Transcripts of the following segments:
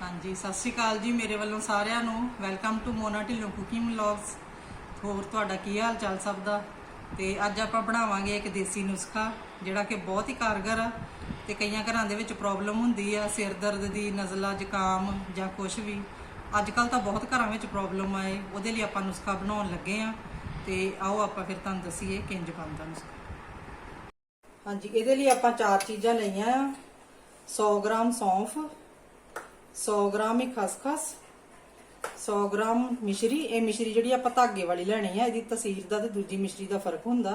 हाँ जी, सत श्री अकाल जी। मेरे वालों सारिਆਂ ਨੂੰ welcome to Mona Dhillon cooking vlogs. ਹੋਰ ਤੁਹਾਡਾ ਕੀ ਹਾਲ ਚਾਲ ਸਭ ਦਾ। ਤੇ ਅੱਜ ਆਪਾਂ ਬਣਾਵਾਂਗੇ ਇੱਕ ਦੇਸੀ ਨੁਸਖਾ ਜਿਹੜਾ ਕਿ ਬਹੁਤ ਹੀ ਕਾਰਗਰ ਆ ਤੇ ਕਈਆਂ ਘਰਾਂ ਦੇ ਵਿੱਚ ਪ੍ਰੋਬਲਮ ਹੁੰਦੀ ਆ ਸਿਰ ਦਰਦ ਦੀ, ਨਜ਼ਲਾ, ਜ਼ੁਕਾਮ ਜਾਂ ਕੁਝ ਵੀ। ਅੱਜ ਕੱਲ ਤਾਂ ਬਹੁਤ ਘਰਾਂ ਵਿੱਚ ਪ੍ਰੋਬਲਮ ਆਏ, ਉਹਦੇ ਲਈ ਆਪਾਂ ਨੁਸਖਾ ਬਣਾਉਣ ਲੱਗੇ ਆ ਤੇ ਆਓ ਆਪਾਂ ਫਿਰ ਤੁਹਾਨੂੰ ਦੱਸੀਏ ਕਿੰਜ ਬਣਦਾ ਨੁਸਖਾ। ਹਾਂਜੀ, ਇਹਦੇ ਲਈ ਆਪਾਂ ਚਾਰ ਚੀਜ਼ਾਂ ਲਈਆਂ ਆ। 100 ਗ੍ਰਾਮ ਸੌਂਫ, 100 ग्राम ही खसखस, 100 ग्राम मिश्री। ये मिश्री जी आप धागे वाली लैनी है, यदि तसीर का दूजी मिश्री का फर्क होंगे।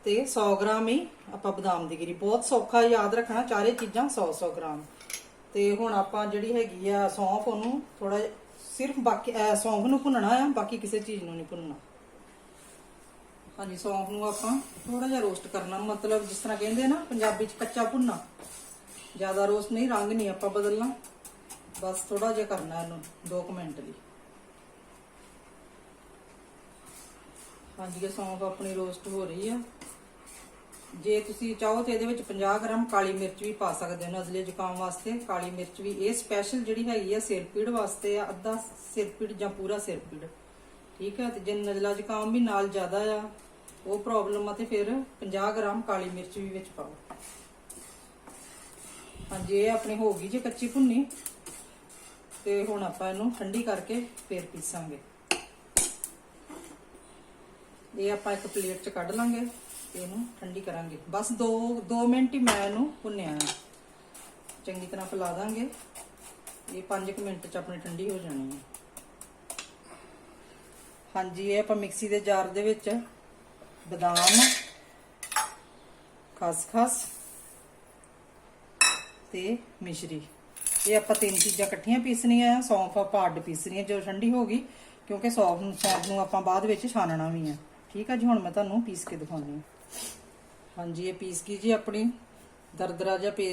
तो 100 ग्राम ही आप बदाम की गिरी, बहुत सौखा याद रखना, चारे चीज़ा 100-100 ग्राम। तो हुण आपां जिहड़ी हैगी आ सौंफ, उहनूं थोड़ा सिर्फ बाकी सौंफ नूं भुनना है, बाकी किसी चीज़ नूं नहीं भुनना। हाँ जी, सौंफ नूं आपां थोड़ा जिहा रोस्ट करना, मतलब जिस तरह कहंदे ना पंजाबी च कच्चा भुनना। ज़्यादा रोस्ट नहीं, रंग नहीं आपां बदलना, बस थोड़ा जिहा करना है 2 मिनट लिए। हाँ जी, सौंफ अपनी रोस्ट हो रही है। जे तुसी चाहो तो ये 50 ग्राम काली मिर्च भी पा सकते हो, नज़ले जुकाम वास्ते काली मिर्च भी। ये स्पैशल जी हैगी सिर पीड़ वास्ते, अद्धा सिर पीड़ या पूरा सिर पीड़, ठीक है। तो जे नज़ला जुकाम भी नाल ज़्यादा आ वो प्रॉब्लम है तो फिर 50 ग्राम काली मिर्च भी विच पाओ। हाँ जी, ये अपनी हो गई जी कच्ची भुन्नी। तो हुण आपां इहनूं ठंडी करके फिर पीसांगे। ये आपां एक प्लेट च कढ लांगे, इहनूं ठंडी करांगे। बस 2 मिनट ही मैं इहनूं भुन्निया है, चंगी तरह फैला दांगे। ये 5 मिनट च अपनी ठंडी हो जानी है। हाँ जी, ये आपां मिक्सी दे जार दे विच बदाम, खसखस ते मिश्री, ये आप 3 चीज़ां इकट्ठियां पीसनियां। सौंफ आप अड्ड पीसनी है जो ठंडी होगी, क्योंकि सौंफ नूं आपां बाद विच छानना भी है, ठीक है जी। हुण मैं तुहानूं पीस के दिखाउंदी हां। हाँ जी, ये पीस गई जी अपनी, दरदरा जिहा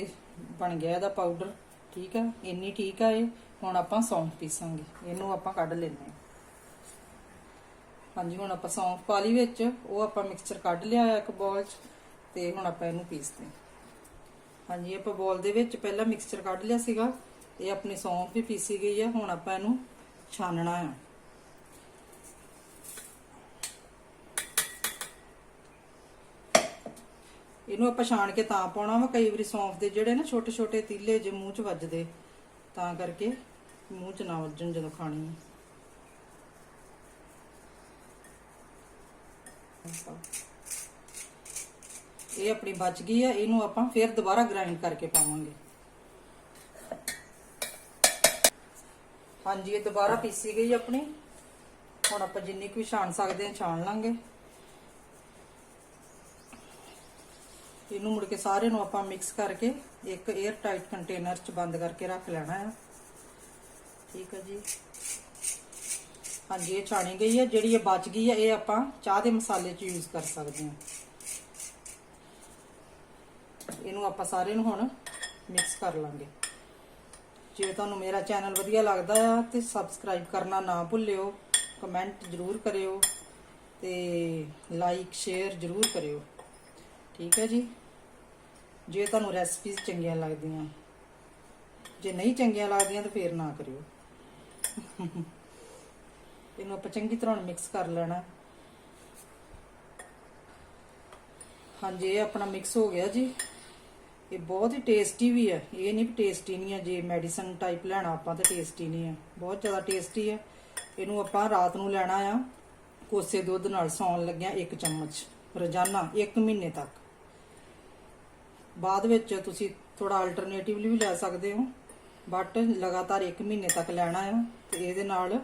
बन गया इहदा पाउडर, ठीक है। इन्नी ठीक है। ये हुण आपां सौंफ पीसांगे, इहनूं आपां कढ लैंदे हां। हाँ जी, हुण आपां सौंफ पा लई विच, वो आपां मिक्सचर कढ लिया एक बॉल च, ते हुण आपां इहनूं पीसदे हां। हाँ जी, आप बॉल दे विच पहला मिक्सचर कढ लिया सीगा, ये अपनी सौंफ भी पीसी गई है। हुण आपां इहनूं छानना है। इहनूं आपां छान के तां पाउणा वा, कई वारी सौंफ दे जिहड़े ना छोटे छोटे तीले जे मूँह च वजदे, तां करके मूँह च ना वजन जदों खानी है। ये अपनी बच गई है, इनू आपां फिर दोबारा ग्राइंड करके पावांगे। हाँ जी, ये दोबारा पीसी गई अपनी। हुण आपां जिन्नी भी छान सकते हैं छान लांगे। इनू मुड़ के सारे नू आपां मिक्स करके एक एयर टाइट कंटेनर च बंद करके रख लेना है, ठीक है जी। हाँ जी, ये छानी गई है। जिहड़ी ये बच गई है ये आपां चाह दे मसाले च यूज कर सकते हैं। इनू आपां सारे नू हुण मिक्स कर लांगे। जे तुहानूं मेरा चैनल वधिया लगदा है तो सबसक्राइब करना ना भुल्लिओ, कमेंट जरूर करिओ ते लाइक शेयर जरूर करिओ, ठीक है जी। जे तुहानूं रेसिपीज़ चंगियां लगदियां, जे नहीं चंगियां लगदियां तो फिर ना करिओ। इनू आपां चंगी तरह मिक्स कर लेना। हाँ जी, ये अपना मिक्स हो गया जी। ये बहुत ही टेस्टी भी है, ये नहीं टेस्टी नहीं है। जे मेडिसिन टाइप लेना आपां तो टेस्टी नहीं है, बहुत ज़्यादा टेस्टी है। इनू आपां रात नूं लेना आ, कोसे दुध नाल सौण लग्गिया 1 चम्मच रोजाना 1 महीने तक। बाद विच तुसीं थोड़ा अल्टरनेटिवली भी लै सकदे हो, बट लगातार 1 महीने तक लेना है। तो इहदे नाल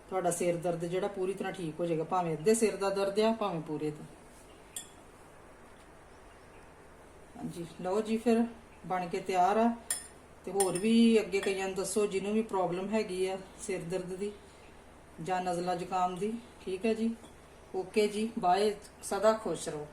तुहाडा सिर दर्द जिहड़ा पूरी तरह ठीक हो जाएगा, भावें अद्धे सिर दा दर्द आ भावें पूरे दा। हाँ जी, लो जी, फिर बन के तैयार है। तो होर भी अगे कईयां दसो जिन्हों भी प्रॉब्लम हैगी है सिर दर्द की जां नज़ला जुकाम की, ठीक है जी। ओके जी, बाय, सदा खुश रहो।